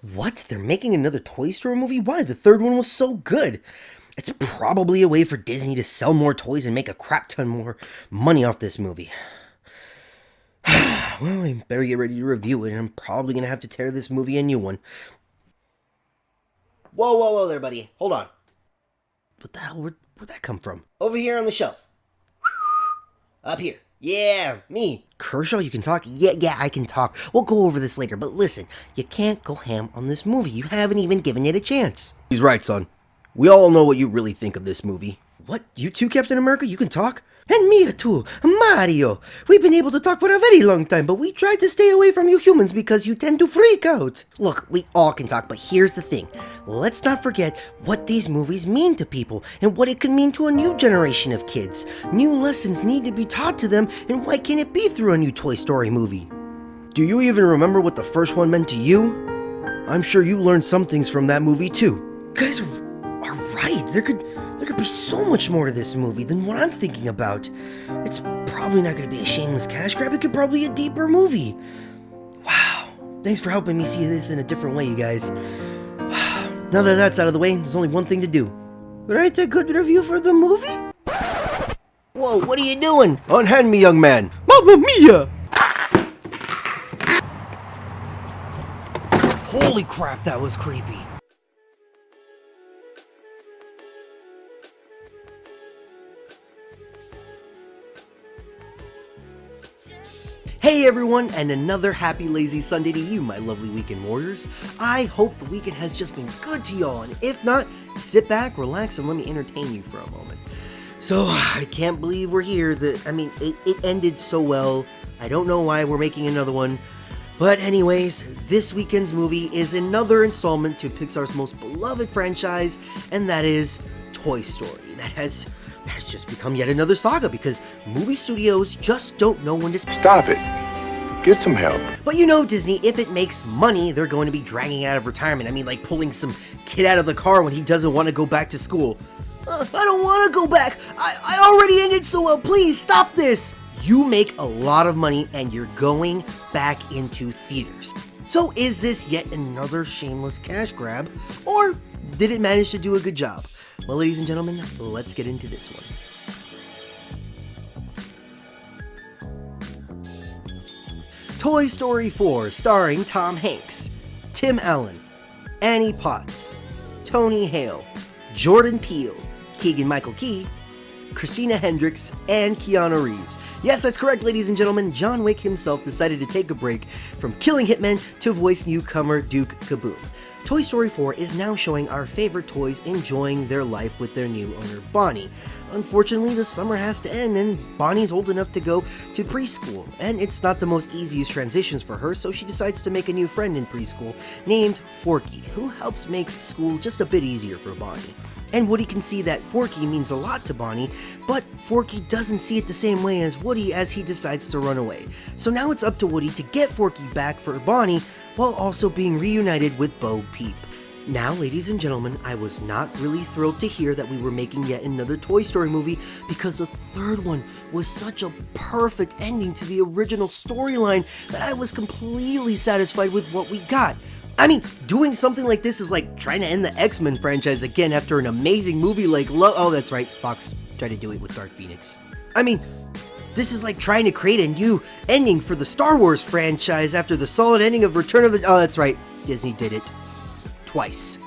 What? They're making another Toy Story movie? Why? The third one was so good. It's probably a way for Disney to sell more toys and make a crap ton more money off this movie. Well, I better get ready to review it, and I'm probably gonna have to tear this movie a new one. Whoa there, buddy. Hold on. What the hell? Where'd that come from? Over here on the shelf. Up here. Yeah, me. Kershaw, you can talk? Yeah, I can talk. We'll go over this later, but listen, you can't go ham on this movie. You haven't even given it a chance. He's right, son. We all know what you really think of this movie. What? You too, Captain America? You can talk? And me too, Mario. We've been able to talk for a very long time, but we try to stay away from you humans because you tend to freak out. Look, we all can talk, but here's the thing. Let's not forget what these movies mean to people and what it can mean to a new generation of kids. New lessons need to be taught to them, and why can't it be through a new Toy Story movie? Do you even remember what the first one meant to you? I'm sure you learned some things from that movie too. You guys are right. There could be so much more to this movie than what I'm thinking about. It's probably not going to be a shameless cash grab. It could probably be a deeper movie. Wow. Thanks for helping me see this in a different way, you guys. Now that that's out of the way, there's only one thing to do. Write a good review for the movie? Whoa, what are you doing? Unhand me, young man. Mamma mia! Holy crap, that was creepy. Hey everyone, and another happy lazy Sunday to you, my lovely weekend warriors. I hope the weekend has just been good to y'all, and if not, sit back, relax, and let me entertain you for a moment. So, I can't believe we're here. It ended so well. I don't know why we're making another one. But anyways, this weekend's movie is another installment to Pixar's most beloved franchise, and that is Toy Story. That has just become yet another saga because movie studios just don't know when to Stop it. Get some help. But you know, Disney, if it makes money, they're going to be dragging it out of retirement. I mean, like pulling some kid out of the car when he doesn't want to go back to school. I don't want to go back. I already ended so well. Please stop this. You make a lot of money and you're going back into theaters. So is this yet another shameless cash grab? Or did it manage to do a good job? Well, ladies and gentlemen, let's get into this one. Toy Story 4, starring Tom Hanks, Tim Allen, Annie Potts, Tony Hale, Jordan Peele, Keegan-Michael Key, Christina Hendricks, and Keanu Reeves. Yes, that's correct, ladies and gentlemen. John Wick himself decided to take a break from killing hitmen to voice newcomer DukeKaboom. Toy Story 4 is now showing our favorite toys enjoying their life with their new owner, Bonnie. Unfortunately, the summer has to end and Bonnie's old enough to go to preschool, and it's not the most easiest transitions for her, so she decides to make a new friend in preschool named Forky, who helps make school just a bit easier for Bonnie. And Woody can see that Forky means a lot to Bonnie, but Forky doesn't see it the same way as Woody as he decides to run away. So now it's up to Woody to get Forky back for Bonnie, while also being reunited with Bo Peep. Now, ladies and gentlemen, I was not really thrilled to hear that we were making yet another Toy Story movie because the third one was such a perfect ending to the original storyline that I was completely satisfied with what we got. I mean, doing something like this is like trying to end the X-Men franchise again after an amazing movie like oh, that's right, Fox tried to do it with Dark Phoenix. I mean, this is like trying to create a new ending for the Star Wars franchise after the solid ending of Return of the... Oh, that's right, Disney did it. Twice.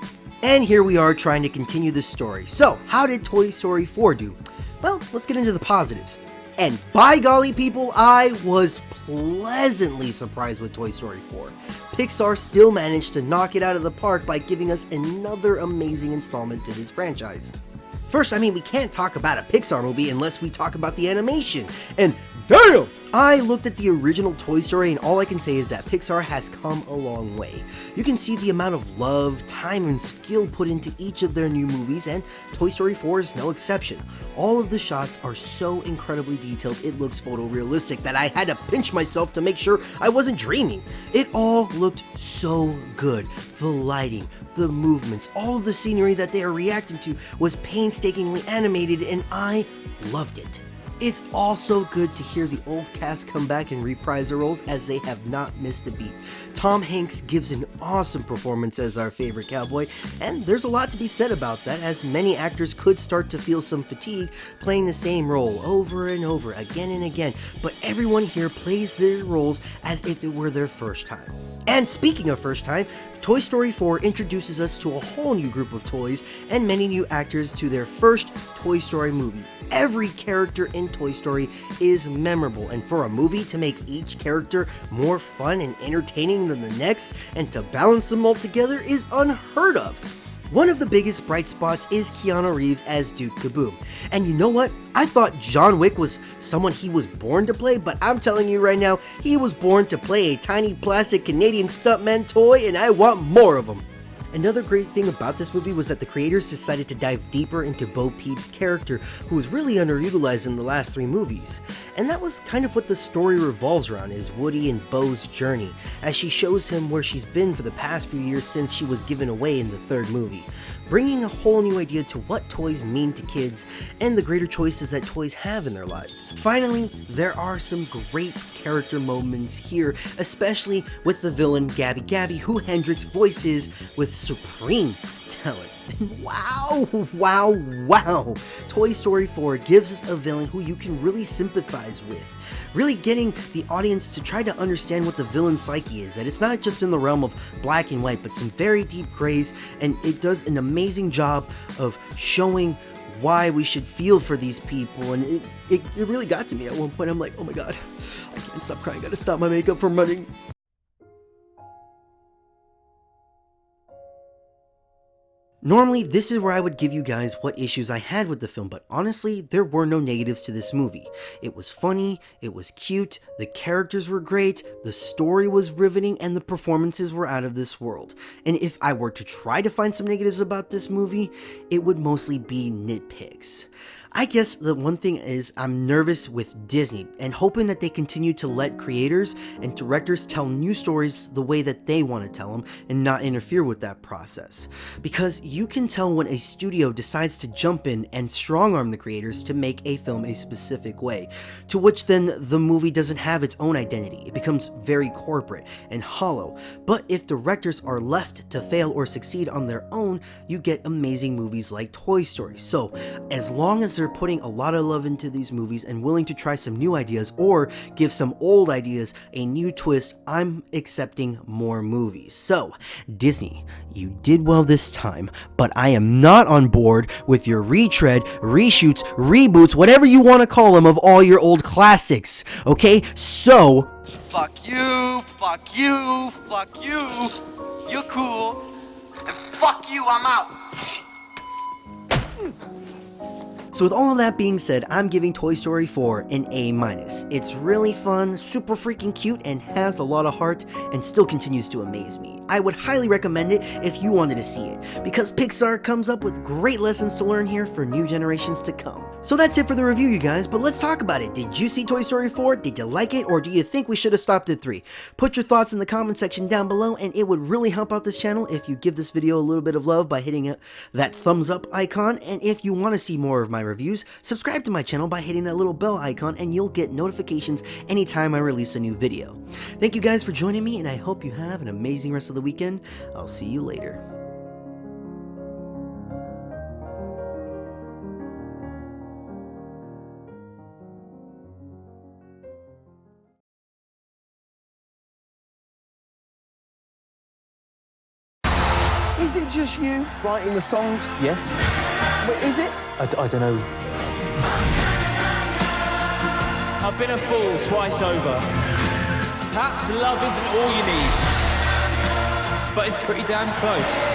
And here we are trying to continue the story. So, how did Toy Story 4 do? Well, let's get into the positives. And by golly, people, I was pleasantly surprised with Toy Story 4. Pixar still managed to knock it out of the park by giving us another amazing installment to this franchise. First, we can't talk about a Pixar movie unless we talk about the animation, and damn! I looked at the original Toy Story and all I can say is that Pixar has come a long way. You can see the amount of love, time, and skill put into each of their new movies, and Toy Story 4 is no exception. All of the shots are so incredibly detailed it looks photorealistic that I had to pinch myself to make sure I wasn't dreaming. It all looked so good. The lighting, the movements, all of the scenery that they are reacting to was painstakingly animated and I loved it. It's also good to hear the old cast come back and reprise their roles, as they have not missed a beat. Tom Hanks gives an awesome performance as our favorite cowboy, and there's a lot to be said about that, as many actors could start to feel some fatigue playing the same role over and over, again and again, but everyone here plays their roles as if it were their first time. And speaking of first time, Toy Story 4 introduces us to a whole new group of toys and many new actors to their first Toy Story movie. Every character in Toy Story is memorable, and for a movie to make each character more fun and entertaining than the next and to balance them all together is unheard of. One of the biggest bright spots is Keanu Reeves as DukeKaboom. And you know what? I thought John Wick was someone he was born to play, but I'm telling you right now, he was born to play a tiny plastic Canadian stuntman toy, and I want more of them. Another great thing about this movie was that the creators decided to dive deeper into Bo Peep's character, who was really underutilized in the last 3 movies. And that was kind of what the story revolves around, is Woody and Bo's journey, as she shows him where she's been for the past few years since she was given away in the 3rd movie, bringing a whole new idea to what toys mean to kids and the greater choices that toys have in their lives. Finally, there are some great character moments here, especially with the villain Gabby Gabby, who Hendricks voices with supreme talent. And wow! Toy Story 4 gives us a villain who you can really sympathize with, really getting the audience to try to understand what the villain's psyche is, that it's not just in the realm of black and white, but some very deep grays, and it does an amazing job of showing why we should feel for these people, and it really got to me at one point. I'm like, oh my god, I can't stop crying, I gotta stop my makeup from running. Normally, this is where I would give you guys what issues I had with the film, but honestly, there were no negatives to this movie. It was funny, it was cute, the characters were great, the story was riveting, and the performances were out of this world. And if I were to try to find some negatives about this movie, it would mostly be nitpicks. I guess the one thing is I'm nervous with Disney and hoping that they continue to let creators and directors tell new stories the way that they want to tell them and not interfere with that process. Because you can tell when a studio decides to jump in and strong-arm the creators to make a film a specific way, to which then the movie doesn't have its own identity. It becomes very corporate and hollow. But if directors are left to fail or succeed on their own, you get amazing movies like Toy Story. So as long as they're putting a lot of love into these movies and willing to try some new ideas or give some old ideas a new twist, I'm accepting more movies. So, Disney, you did well this time, but I am not on board with your retread, reshoots, reboots, whatever you want to call them, of all your old classics, okay? So, fuck you, fuck you, fuck you, you're cool, and fuck you, I'm out. So with all of that being said, I'm giving Toy Story 4 an A-. It's really fun, super freaking cute, and has a lot of heart, and still continues to amaze me. I would highly recommend it if you wanted to see it, because Pixar comes up with great lessons to learn here for new generations to come. So that's it for the review, you guys, but let's talk about it. Did you see Toy Story 4? Did you like it, or do you think we should have stopped at 3? Put your thoughts in the comment section down below, and it would really help out this channel if you give this video a little bit of love by hitting that thumbs up icon, and if you want to see more of my reviews, subscribe to my channel by hitting that little bell icon, and you'll get notifications anytime I release a new video. Thank you guys for joining me, and I hope you have an amazing rest of the weekend. I'll see you later. Is it just you writing the songs? Yes. Wait, is it? I don't know. I've been a fool twice over. Perhaps love isn't all you need, but it's pretty damn close.